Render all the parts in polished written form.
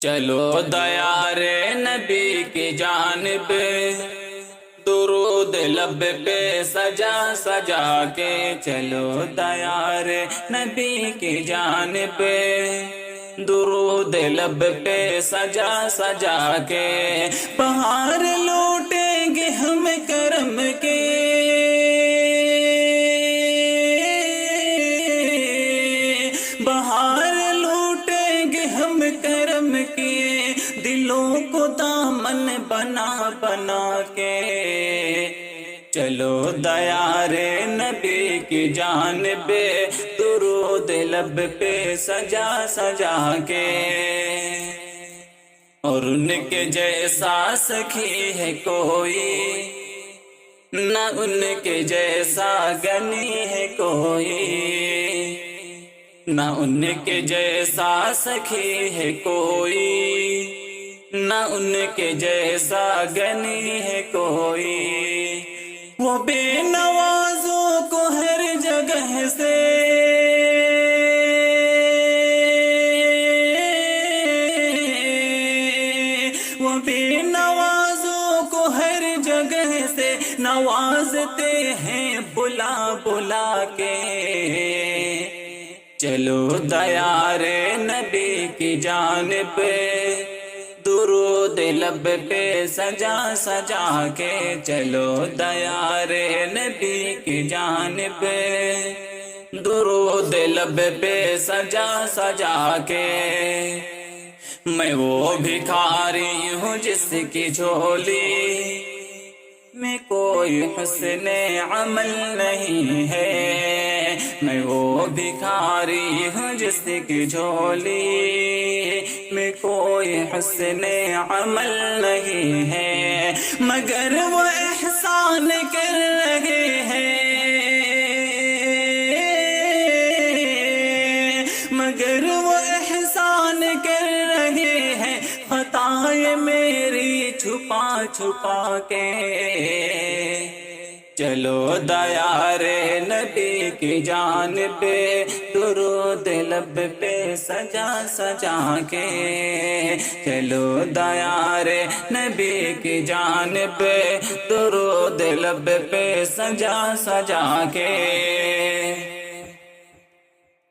چلو دیار نبی کی جانب درود لب پہ سجا سجا کے، چلو دیار نبی کی جانب درود لب پہ سجا سجا کے، بہار لوٹیں گے ہم کرم کے، بہار لوٹیں گے ہم کرم کے، دلوں کو دامن بنا بنا کے، چلو دیار نبی کی جانب درود لب پہ سجا سجا کے، اور ان کے جیسا سخی ہے کوئی، نہ ان کے جیسا غنی ہے کوئی، نہ ان کے جیسا سخی ہے کوئی، نہ ان کے جیسا غنی ہے کوئی، وہ بے نوازوں کو ہر جگہ سے وہ بے نوازوں کو ہر جگہ سے نوازتے ہیں بلا بلا کے، چلو دیار نبی کی جانب درود لب پہ سجا سجا کے، چلو دیار نبی کی جانب درود لب پہ سجا سجا کے، میں وہ بھکاری ہوں جس کی جھولی میں کوئی حسن عمل نہیں ہے، میں وہ بھکاری ہوں جس کی جھولی میں کوئی حسن عمل نہیں ہے، مگر وہ احسان کر رہے ہیں، مگر وہ احسان کر رہے ہیں، خطائیں میری چھپا چھپا کے، چلو دیار نبی کی جانب درود لب پہ سجا سجا کے، چلو دیار نبی کی جانب درود لب پہ سجا سجا کے،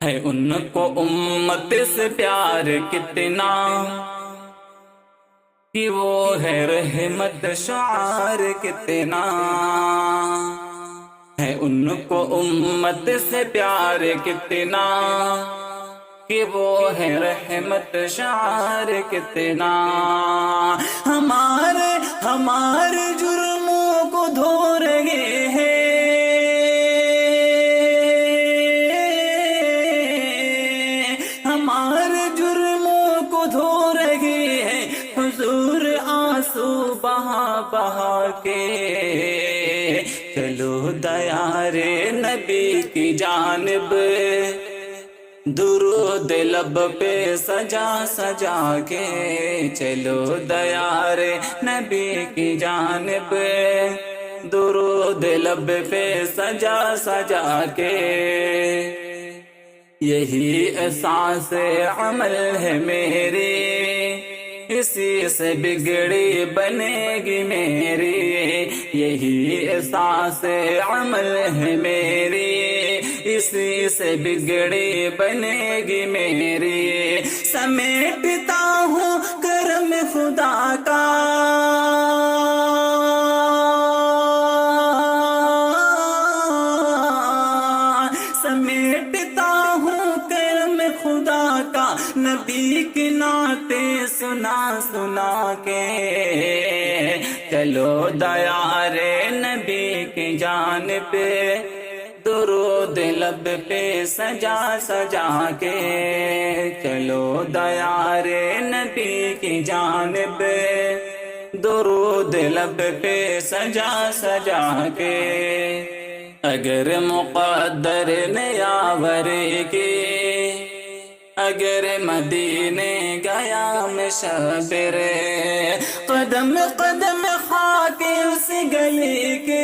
ہے ان کو امت سے پیار کتنا کہ وہ ہے رحمت شعار کتنا، ہے ان کو امت سے پیار کتنا کہ وہ ہے رحمت شعار کتنا، ہمارے جرموں کو دھو رہے ہیں، ہمارے جرموں کو دھو رہے ہیں، حضور آنسو بہا بہا کے، چلو دیار نبی کی جانب درود لب پہ سجا سجا کے، چلو دیار نبی کی جانب درود لب پہ سجا سجا کے، یہی احساس عمل ہے میری، اسی سے بگڑی بنے گی میری، یہی احساس عمل ہے میری، اسی سے بگڑی بنے گی میری، سمیٹتا ہوں کرم خدا کا، سمیٹتا ہوں کرم خدا کا، نبی کی نعتیں سنا سنا کے، چلو دیار نبی کی جانب درود لب پہ سجا سجا کے، چلو دیار نبی کی جانب درود لب پہ سجا سجا کے، اگر مقدر نے یاور کی، اگر مدینے گیا میں شبر، قدم قدم خاک اس گلی کے،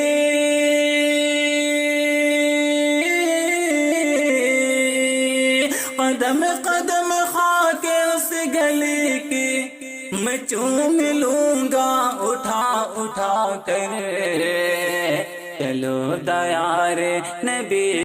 قدم قدم خاک اس گلی کی، میں چوم لوں گا اٹھا اٹھا کر، چلو دیار نبی